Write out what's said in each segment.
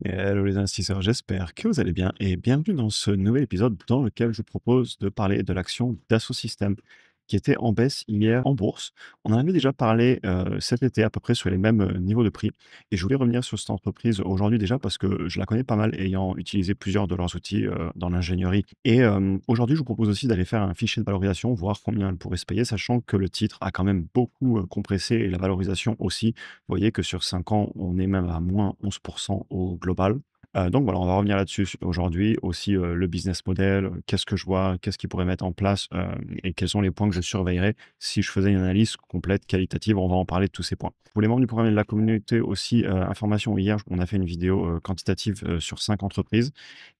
Hello les investisseurs, j'espère que vous allez bien et bienvenue dans ce nouvel épisode dans lequel je vous propose de parler de l'action Dassault Systèmes qui était en baisse hier en bourse. On en avait déjà parlé cet été à peu près sur les mêmes niveaux de prix et je voulais revenir sur cette entreprise aujourd'hui déjà parce que je la connais pas mal ayant utilisé plusieurs de leurs outils dans l'ingénierie. Et aujourd'hui, je vous propose aussi d'aller faire un fichier de valorisation, voir combien elle pourrait se payer, sachant que le titre a quand même beaucoup compressé et la valorisation aussi. Vous voyez que sur 5 ans, on est même à moins 11% au global. Donc voilà, on va revenir là-dessus aujourd'hui. Aussi, le business model, qu'est-ce que je vois? Qu'est-ce qu'ils pourraient mettre en place? Et quels sont les points que je surveillerais si je faisais une analyse complète, qualitative? On va en parler de tous ces points. Pour les membres du programme et de la communauté aussi, information, hier, on a fait une vidéo, quantitative, sur 5 entreprises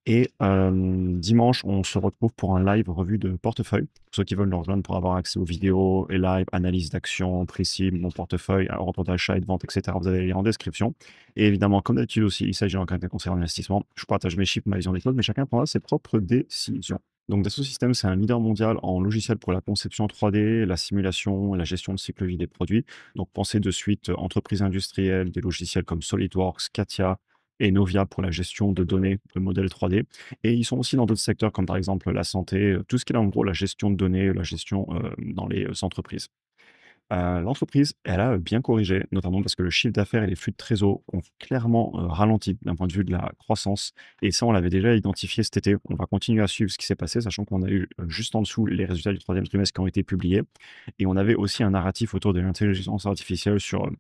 et dimanche, on se retrouve pour un live revue de portefeuille. Pour ceux qui veulent nous rejoindre pour avoir accès aux vidéos et live, analyse d'actions, précis, mon portefeuille, ordre d'achat et de vente, et cetera. Vous avez les liens en description. Et évidemment, comme d'habitude aussi, il s'agit encore d'un conseil en investissement. Je partage mes chiffres, ma vision des choses, mais chacun prendra ses propres décisions. Donc Dassault Systèmes, c'est un leader mondial en logiciel pour la conception 3D, la simulation, la gestion de cycle vie des produits. Donc pensez de suite entreprises industrielles, des logiciels comme SolidWorks, CATIA, et Novia pour la gestion de données de modèles 3D. Et ils sont aussi dans d'autres secteurs comme par exemple la santé, tout ce qui est en gros la gestion de données, la gestion dans les entreprises. L'entreprise, elle a bien corrigé, notamment parce que le chiffre d'affaires et les flux de trésor ont clairement ralenti d'un point de vue de la croissance. Et ça, on l'avait déjà identifié cet été. On va continuer à suivre ce qui s'est passé, sachant qu'on a eu juste en dessous les résultats du troisième trimestre qui ont été publiés. Et on avait aussi un narratif autour de l'intelligence artificielle sur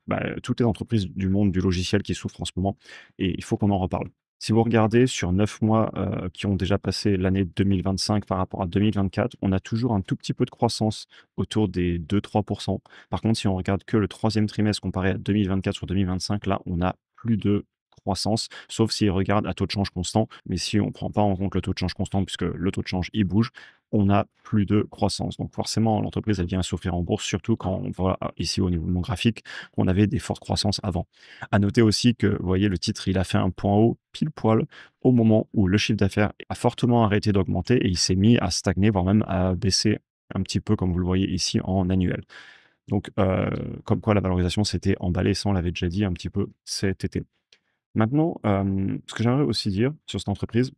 toutes les entreprises du monde du logiciel qui souffrent en ce moment. Et il faut qu'on en reparle. Si vous regardez sur 9 mois qui ont déjà passé l'année 2025 par rapport à 2024, on a toujours un tout petit peu de croissance autour des 2-3%. Par contre, si on regarde que le troisième trimestre comparé à 2024 sur 2025, là, on a plus de croissance, sauf si on regarde à taux de change constant. Mais si on ne prend pas en compte le taux de change constant, puisque le taux de change, il bouge, on a plus de croissance. Donc forcément, l'entreprise, elle vient à souffrir en bourse, surtout quand on voit ici au niveau de mon graphique qu'on avait des fortes croissances avant. À noter aussi que, vous voyez, le titre, il a fait un point haut pile poil au moment où le chiffre d'affaires a fortement arrêté d'augmenter et il s'est mis à stagner, voire même à baisser un petit peu, comme vous le voyez ici, en annuel. Donc, comme quoi la valorisation s'était emballée, ça on l'avait déjà dit un petit peu cet été. Maintenant, ce que j'aimerais aussi dire sur cette entreprise,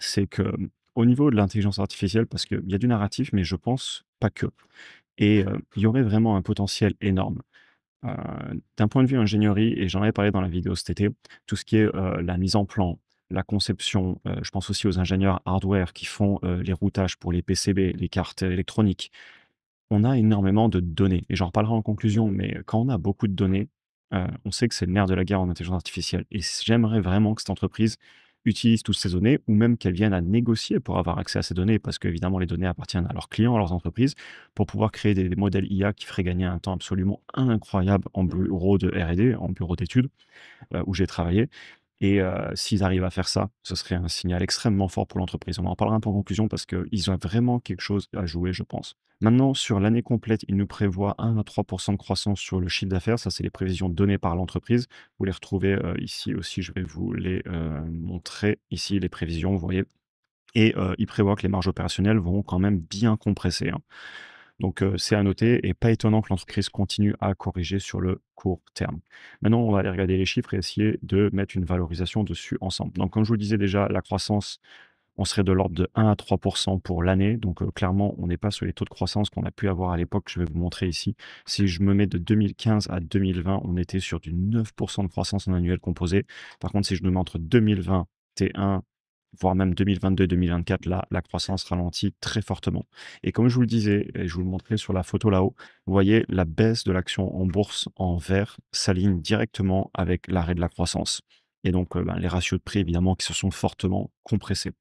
c'est que, au niveau de l'intelligence artificielle, parce qu'il y a du narratif, mais je pense pas que. Et il y aurait vraiment un potentiel énorme. D'un point de vue ingénierie, et j'en avais parlé dans la vidéo cet été, tout ce qui est, la mise en plan, la conception, je pense aussi aux ingénieurs hardware qui font, les routages pour les PCB, les cartes électroniques. On a énormément de données et j'en reparlerai en conclusion, mais quand on a beaucoup de données, on sait que c'est le nerf de la guerre en intelligence artificielle et j'aimerais vraiment que cette entreprise utilise toutes ces données ou même qu'elle vienne à négocier pour avoir accès à ces données parce qu'évidemment les données appartiennent à leurs clients, à leurs entreprises, pour pouvoir créer des modèles IA qui feraient gagner un temps absolument incroyable en bureau de R&D, en bureau d'études, où j'ai travaillé. Et s'ils arrivent à faire ça, ce serait un signal extrêmement fort pour l'entreprise. On en parlera un peu en conclusion parce qu'ils ont vraiment quelque chose à jouer, je pense. Maintenant, sur l'année complète, ils nous prévoient 1 à 3 de croissance sur le chiffre d'affaires. Ça, c'est les prévisions données par l'entreprise. Vous les retrouvez, ici aussi, je vais vous les, montrer. Ici, les prévisions, vous voyez? Et ils prévoient que les marges opérationnelles vont quand même bien compresser, hein. Donc, c'est à noter et pas étonnant que l'entreprise continue à corriger sur le court terme. Maintenant, on va aller regarder les chiffres et essayer de mettre une valorisation dessus ensemble. Donc, comme je vous le disais déjà, la croissance, on serait de l'ordre de 1 à 3 pour l'année. Donc, clairement, on n'est pas sur les taux de croissance qu'on a pu avoir à l'époque. Je vais vous montrer ici. Si je me mets de 2015 à 2020, on était sur du 9 de croissance en annuel composé. Par contre, si je me mets entre 2021 voire même 2022-2024, là, la croissance ralentit très fortement. Et comme je vous le disais, et je vous le montrais sur la photo là-haut, vous voyez la baisse de l'action en bourse en vert s'aligne directement avec l'arrêt de la croissance. Et donc, les ratios de prix, évidemment, qui se sont fortement compressés.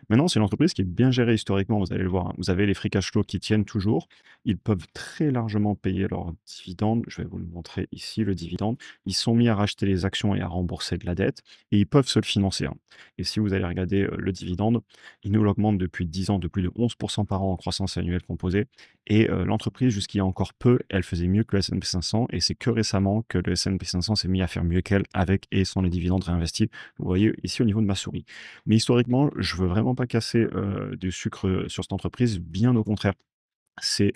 Maintenant, c'est une entreprise qui est bien gérée historiquement, vous allez le voir, hein. Vous avez les free cash flow qui tiennent toujours. Ils peuvent très largement payer leurs dividendes. Je vais vous le montrer ici, le dividende. Ils sont mis à racheter les actions et à rembourser de la dette et ils peuvent se le financer, hein. Et si vous allez regarder, le dividende, ils nous l'augmentent depuis 10 ans de plus de 11 par an en croissance annuelle composée et l'entreprise, jusqu'il y a encore peu, elle faisait mieux que le S&P 500 et c'est que récemment que le S&P 500 s'est mis à faire mieux qu'elle avec et sans les dividendes réinvestis. Vous voyez ici au niveau de ma souris. Mais historiquement, je veux vraiment pas casser, du sucre, sur cette entreprise, bien au contraire. C'est,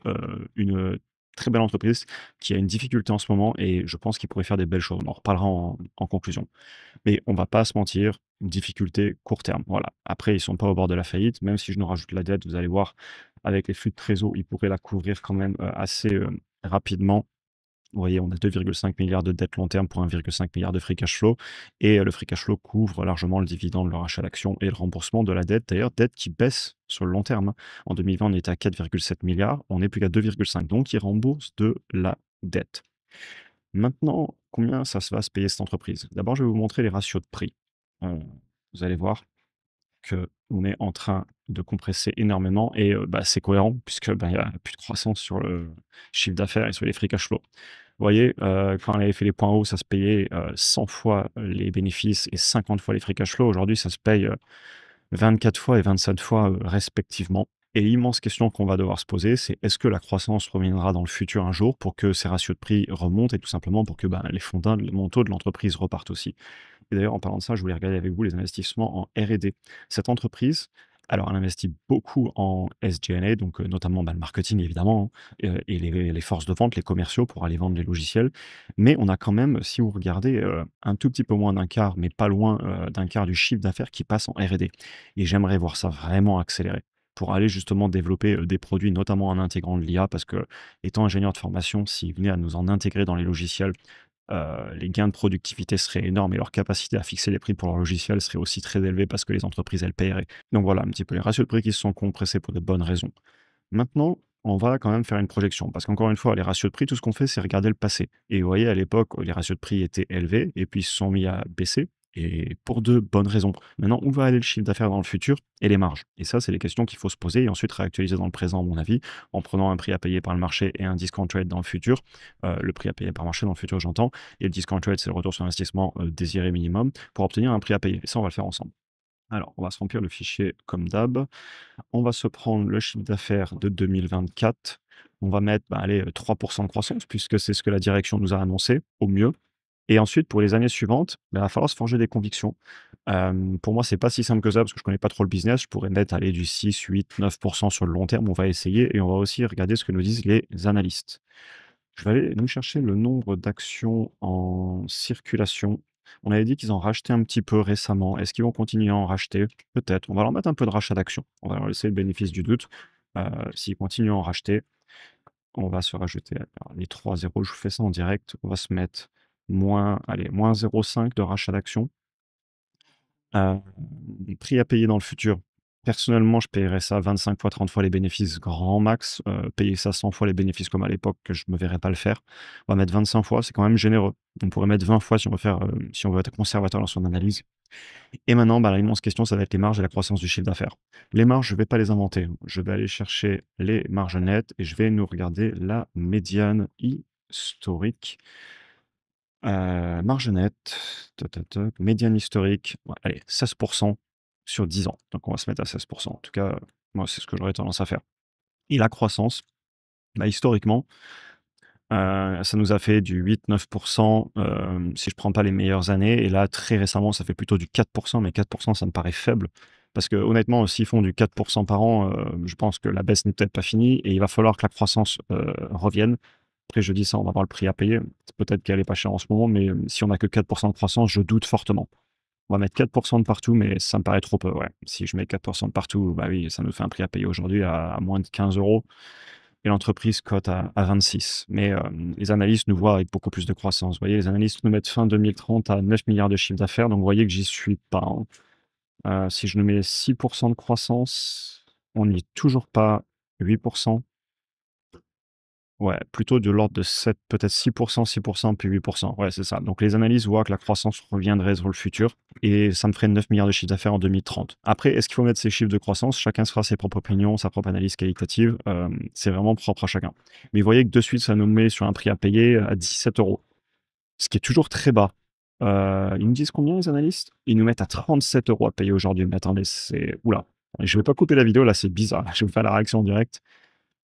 une très belle entreprise qui a une difficulté en ce moment et je pense qu'il pourrait faire des belles choses. On en reparlera en conclusion. Mais on va pas se mentir, une difficulté court terme, voilà. Après, ils sont pas au bord de la faillite, même si je nous rajoute la dette, vous allez voir, avec les flux de trésor, ils pourraient la couvrir quand même, assez, rapidement. Vous voyez, on a 2,5 milliards de dettes long terme pour 1,5 milliard de free cash flow et le free cash flow couvre largement le dividende, le rachat d'actions et le remboursement de la dette. D'ailleurs, dette qui baisse sur le long terme, hein. En 2020, on était à 4,7 milliards, on n'est plus qu'à 2,5, donc ils remboursent de la dette. Maintenant, combien ça se va se payer cette entreprise? D'abord, je vais vous montrer les ratios de prix. Heu, Vous allez voir qu'on est en train de compresser énormément et bah, c'est cohérent puisque, bah, il y a plus de croissance sur le chiffre d'affaires et sur les free cash flow. Vous voyez, quand on avait fait les points hauts, ça se payait, 100 fois les bénéfices et 50 fois les free cash flow. Aujourd'hui, ça se paye, 24 fois et 27 fois, respectivement. Et l'immense question qu'on va devoir se poser, c'est est-ce que la croissance reviendra dans le futur un jour pour que ces ratios de prix remontent et tout simplement pour que, ben, les fondamentaux de l'entreprise repartent aussi? Et d'ailleurs, en parlant de ça, je voulais regarder avec vous les investissements en R&D. Cette entreprise, alors elle investit beaucoup en SG&A, donc notamment, bah, le marketing évidemment, hein, et les forces de vente, les commerciaux pour aller vendre les logiciels. Mais on a quand même, si vous regardez, un tout petit peu moins d'un quart, mais pas loin, d'un quart du chiffre d'affaires qui passe en R&D. Et j'aimerais voir ça vraiment accélérer pour aller justement développer, des produits, notamment en intégrant de l'IA parce que étant ingénieur de formation, s'ils venaient à nous en intégrer dans les logiciels, les gains de productivité seraient énormes et leur capacité à fixer les prix pour leurs logiciels serait aussi très élevée parce que les entreprises, elles paieraient. Donc voilà, un petit peu les ratios de prix qui se sont compressés pour de bonnes raisons. Maintenant, on va quand même faire une projection parce qu'encore une fois, les ratios de prix, tout ce qu'on fait, c'est regarder le passé. Et vous voyez, à l'époque, les ratios de prix étaient élevés et puis ils se sont mis à baisser et pour de bonnes raisons. Maintenant, où va aller le chiffre d'affaires dans le futur et les marges? Et ça, c'est les questions qu'il faut se poser et ensuite réactualiser dans le présent, à mon avis, en prenant un prix à payer par le marché et un discount rate dans le futur. Le prix à payer par marché dans le futur, j'entends, et le discount rate, c'est le retour sur investissement désiré minimum pour obtenir un prix à payer. Et ça, on va le faire ensemble. Alors, on va se remplir le fichier comme d'hab. On va se prendre le chiffre d'affaires de 2024. On va mettre, bah, allez, 3% de croissance puisque c'est ce que la direction nous a annoncé, au mieux. Et ensuite, pour les années suivantes, bah, il va falloir se forger des convictions. Pour moi, c'est pas si simple que ça parce que je connais pas trop le business. Je pourrais mettre, allez, du 6, 8, 9% sur le long terme. On va essayer et on va aussi regarder ce que nous disent les analystes. Je vais aller nous chercher le nombre d'actions en circulation. On avait dit qu'ils en rachetaient un petit peu récemment. Est-ce qu'ils vont continuer à en racheter? Peut-être. On va leur mettre un peu de rachat d'actions. On va leur laisser le bénéfice du doute. S'ils continuent à en racheter, on va se rajouter alors les 3 zéros, je vous fais ça en direct. On va se mettre moins, allez, moins 0,5 de rachat d'actions. Prix à payer dans le futur. Personnellement, je payerais ça 25 fois, 30 fois les bénéfices grand max. Payer ça 100 fois les bénéfices comme à l'époque, que je ne me verrais pas le faire. On va mettre 25 fois, c'est quand même généreux. On pourrait mettre 20 fois si on veut faire, si on veut être conservateur dans son analyse. Et maintenant, bah, l'immense question, ça va être les marges et la croissance du chiffre d'affaires. Les marges, je ne vais pas les inventer. Je vais aller chercher les marges nettes et je vais nous regarder la médiane historique. Marge nette, toc, toc, toc, médiane historique, ouais, allez, 16 sur 10 ans. Donc on va se mettre à 16. En tout cas, moi, c'est ce que j'aurais tendance à faire. Et la croissance, bah, historiquement, ça nous a fait du 8-9 si je prends pas les meilleures années et là, très récemment, ça fait plutôt du 4 mais 4 ça me paraît faible parce que honnêtement, s'ils font du 4 par an, je pense que la baisse n'est peut-être pas finie et il va falloir que la croissance, revienne. Après, je dis ça, on va voir le prix à payer. Peut-être qu'elle est pas chère en ce moment, mais si on a que 4 de croissance, je doute fortement. On va mettre 4 de partout, mais ça me paraît trop peu, ouais. Si je mets 4 de partout, bah oui, ça nous fait un prix à payer aujourd'hui à moins de 15 € et l'entreprise cote à 26. Mais les analystes nous voient avec beaucoup plus de croissance. Vous voyez, les analystes nous mettent fin 2030 à 9 milliards de chiffre d'affaires, donc vous voyez que j'y suis pas, hein. Si je nous mets 6 de croissance, on n'y est toujours pas. 8. Ouais, plutôt de l'ordre de 7, peut-être 6%, puis 8%. Ouais, c'est ça. Donc les analyses voient que la croissance reviendrait sur le futur et ça me ferait 9 milliards de chiffre d'affaires en 2030. Après, est-ce qu'il faut mettre ces chiffres de croissance? Chacun se fera ses propres opinions, sa propre analyse qualitative. C'est vraiment propre à chacun. Mais vous voyez que de suite, ça nous met sur un prix à payer à 17 euros, ce qui est toujours très bas. Ils nous disent combien les analystes? Ils nous mettent à 37 euros à payer aujourd'hui. Mais attendez, c'est... Oula. Je vais pas couper la vidéo, là, c'est bizarre. Je vais vous faire la réaction en direct.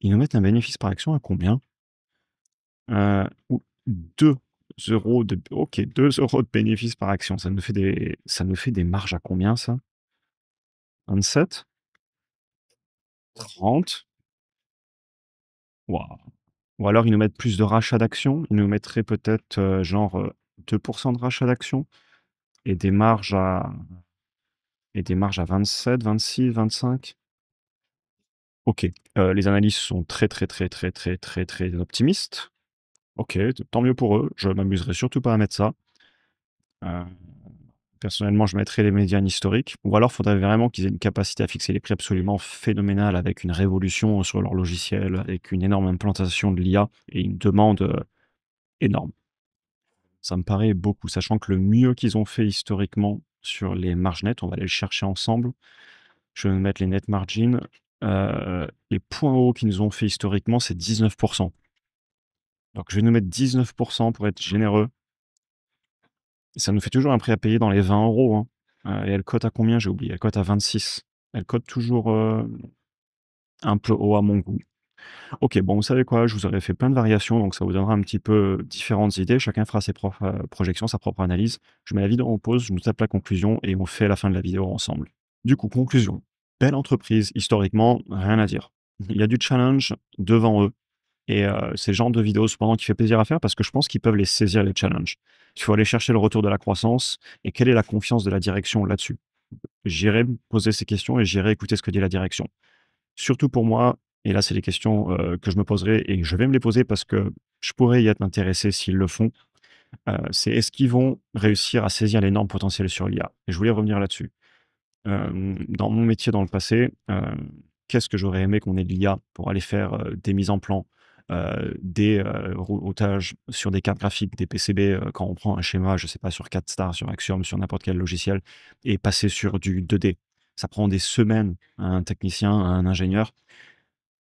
Ils nous mettent un bénéfice par action à combien? Ou 2 € de OK, 2 € de bénéfice par action. Ça nous fait des marges à combien ça? 27? 30? Waouh! Ou alors ils nous mettent plus de rachats d'actions, ils nous mettraient peut-être, genre, 2 de rachat d'actions et des marges à 27, 26, 25. OK, les analystes sont très, très, très, très, très, très, très optimistes. OK, tant mieux pour eux, je m'amuserai surtout pas à mettre ça. Heu, Personnellement, je mettrais les médianes historiques ou alors faudrait vraiment qu'ils aient une capacité à fixer les prix absolument phénoménale avec une révolution sur leur logiciel, avec une énorme implantation de l'IA et une demande, énorme. Ça me paraît beaucoup, sachant que le mieux qu'ils ont fait historiquement sur les marges nettes, on va aller le chercher ensemble. Je vais me mettre les net margins. Les points hauts qu'ils nous ont fait historiquement, c'est 19. Donc je vais nous mettre 19 pour être généreux. Ça nous fait toujours un prix à payer dans les 20 €, hein. Et elle cote à combien? J'ai oublié. Elle cote à 26. Elle cote toujours, un peu haut à mon goût. OK, bon, vous savez quoi? Je vous aurais fait plein de variations, donc ça vous donnera un petit peu différentes idées. Chacun fera ses propres, projections, sa propre analyse. Je mets la vidéo en pause, je nous tape la conclusion et on fait la fin de la vidéo ensemble. Du coup, conclusion. Belle entreprise, historiquement, rien à dire. Il y a du challenge devant eux et c'est le genre de vidéo cependant qui fait plaisir à faire parce que je pense qu'ils peuvent les saisir les challenges. Il faut aller chercher le retour de la croissance et quelle est la confiance de la direction là-dessus? J'irai me poser ces questions et j'irai écouter ce que dit la direction. Surtout pour moi, et là, c'est les questions, que je me poserai et je vais me les poser parce que je pourrais y être intéressé s'ils le font. C'est est-ce qu'ils vont réussir à saisir l'énorme potentiel sur l'IA? Et je voulais revenir là-dessus. Dans mon métier dans le passé, qu'est-ce que j'aurais aimé qu'on ait de l'IA pour aller faire, des mises en plan, des, routages sur des cartes graphiques, des PCB, quand on prend un schéma, je sais pas, sur CADSTAR, sur Axiom, sur n'importe quel logiciel et passer sur du 2D. Ça prend des semaines à un technicien, à un ingénieur.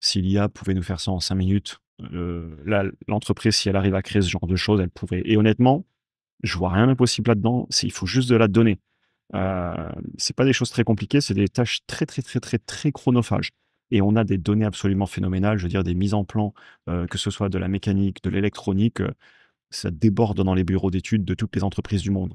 Si l'IA pouvait nous faire ça en 5 minutes, là, l'entreprise, si elle arrive à créer ce genre de choses, elle pourrait et honnêtement, je vois rien d'impossible là-dedans, il faut juste de la donnée. Heu, c'est pas des choses très compliquées, c'est des tâches très, très, très, très, très chronophages et on a des données absolument phénoménales, je veux dire des mises en plan, que ce soit de la mécanique, de l'électronique, ça déborde dans les bureaux d'études de toutes les entreprises du monde.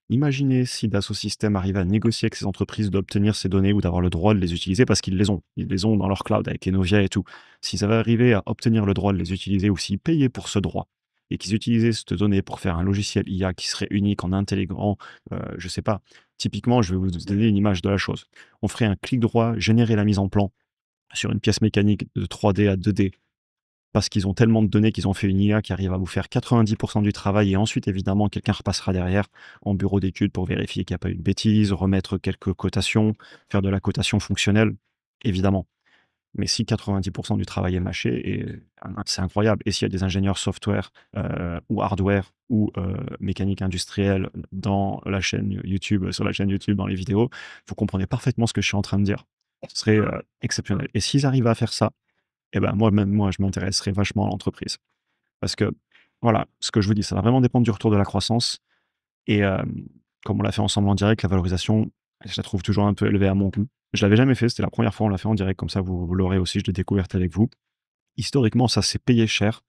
Imaginez si Dassault Systèmes arrive à négocier avec ces entreprises d'obtenir ces données ou d'avoir le droit de les utiliser parce qu'ils les ont. Ils les ont dans leur cloud avec Enovia et tout. S'ils avaient arrivé à obtenir le droit de les utiliser ou s'ils payaient pour ce droit et qu'ils utilisaient cette donnée pour faire un logiciel IA qui serait unique en intelligent, je sais pas. Typiquement, je vais vous donner une image de la chose. On ferait un clic droit, générer la mise en plan sur une pièce mécanique de 3D à 2D parce qu'ils ont tellement de données qu'ils ont fait une IA qui arrive à vous faire 90 du travail et ensuite évidemment quelqu'un repassera derrière en bureau d'études pour vérifier qu'il n'y a pas eu de bêtises, remettre quelques cotations, faire de la cotation fonctionnelle, évidemment. Mais si 90 du travail est mâché et c'est incroyable et s'il y a des ingénieurs software, ou hardware ou, mécanique industrielle dans la chaîne YouTube sur la chaîne YouTube, dans les vidéos, vous comprenez parfaitement ce que je suis en train de dire. Ce serait, exceptionnel et s'ils arrivent à faire ça et ben, moi, même moi, je m'intéresserai vachement à l'entreprise. Parce que, voilà, ce que je vous dis, ça va vraiment dépendre du retour de la croissance et comme on l'a fait ensemble en direct, la valorisation, je la trouve toujours un peu élevée à mon goût. Je l'avais jamais fait, c'était la première fois, on l'a fait en direct, comme ça vous l'aurez aussi, je l'ai découverte avec vous. Historiquement, ça s'est payé cher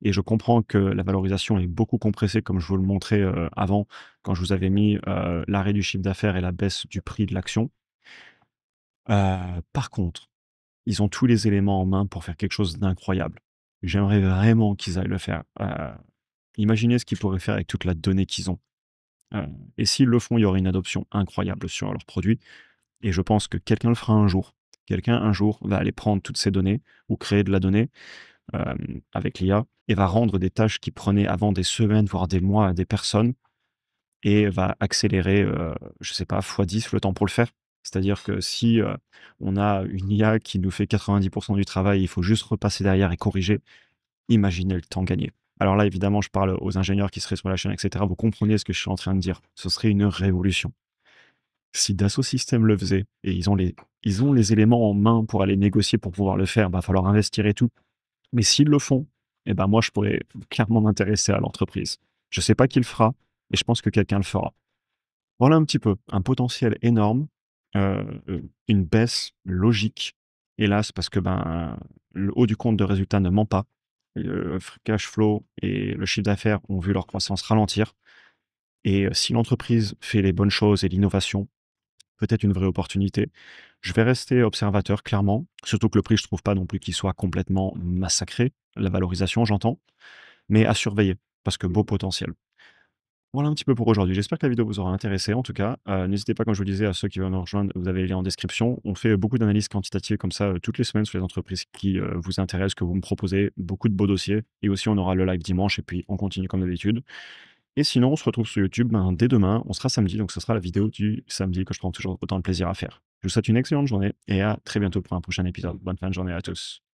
et je comprends que la valorisation est beaucoup compressée comme je vous le montrais, avant, quand je vous avais mis, l'arrêt du chiffre d'affaires et la baisse du prix de l'action. Par contre, ils ont tous les éléments en main pour faire quelque chose d'incroyable. J'aimerais vraiment qu'ils aillent le faire. Imaginez ce qu'ils pourraient faire avec toute la donnée qu'ils ont. Heu et s'ils le font, il y aurait une adoption incroyable sur leurs produits et je pense que quelqu'un le fera un jour. Quelqu'un, un jour, va aller prendre toutes ces données ou créer de la donnée, avec l'IA et va rendre des tâches qui prenaient avant des semaines, voire des mois à des personnes et va accélérer, je sais pas, fois 10 le temps pour le faire. C'est-à-dire que si, on a une IA qui nous fait 90 du travail, il faut juste repasser derrière et corriger, imaginez le temps gagné. Alors là, évidemment, je parle aux ingénieurs qui seraient sur la chaîne et cetera. Vous comprenez ce que je suis en train de dire. Ce serait une révolution. Si Dassault Systèmes le faisait et ils ont les éléments en main pour aller négocier pour pouvoir le faire, va falloir investir et tout. Mais s'ils le font, et ben, moi, je pourrais clairement m'intéresser à l'entreprise. Je sais pas qui le fera et je pense que quelqu'un le fera. Voilà un petit peu, un potentiel énorme, une baisse logique, hélas, parce que, ben, le haut du compte de résultat ne ment pas. Le free cash flow et le chiffre d'affaires ont vu leur croissance ralentir et si l'entreprise fait les bonnes choses et l'innovation, peut-être une vraie opportunité. Je vais rester observateur clairement, surtout que le prix, je trouve pas non plus qu'il soit complètement massacré, la valorisation j'entends, mais à surveiller parce que beau potentiel. Voilà un petit peu pour aujourd'hui. J'espère que la vidéo vous aura intéressé en tout cas. N'hésitez pas comme je vous disais à ceux qui veulent nous rejoindre, vous avez les liens en description. On fait beaucoup d'analyses quantitatives comme ça, toutes les semaines sur les entreprises qui, vous intéressent, que vous me proposez, beaucoup de beaux dossiers et aussi on aura le live dimanche et puis on continue comme d'habitude. Et sinon on se retrouve sur YouTube, ben, dès demain, on sera samedi, donc ce sera la vidéo du samedi que je prends toujours autant de plaisir à faire. Je vous souhaite une excellente journée et à très bientôt pour un prochain épisode. Bonne fin de journée à tous.